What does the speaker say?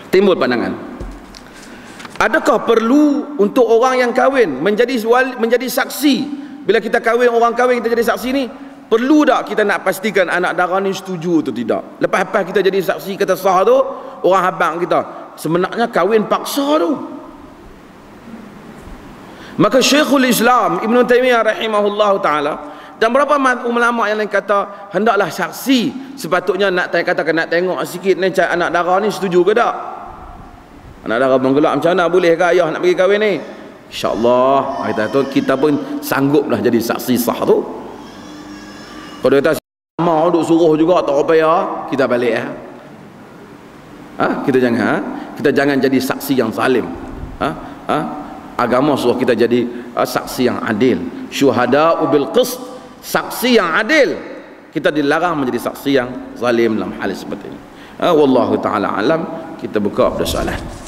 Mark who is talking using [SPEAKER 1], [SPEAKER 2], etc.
[SPEAKER 1] Timbul pandangan, adakah perlu untuk orang yang kahwin menjadi saksi? Bila kita kahwin, orang kahwin kita jadi saksi ni, perlu tak kita nak pastikan anak dara ni setuju atau tidak? Lepas kita jadi saksi kata sah tu, orang habang kita sebenarnya kahwin paksa tu. Maka Syekhul Islam Ibn Taymiyah rahimahullah ta'ala dan beberapa ulama yang lain kata hendaklah saksi sepatutnya nak tengok sikit ni anak dara ni setuju ke tak. Anak dara menggelak macam mana, boleh ke ayah nak pergi kahwin ni? InsyaAllah kita pun sangguplah jadi saksi sah tu. Kalau dia kata mau duk suruh juga tak payah, kita balik kita jangan jadi saksi yang zalim. Agama suruh kita jadi saksi yang adil, syuhada bil qist, saksi yang adil. Kita dilarang menjadi saksi yang zalim dalam hal seperti ini. Wallahu taala alam. Kita buka pada soalan.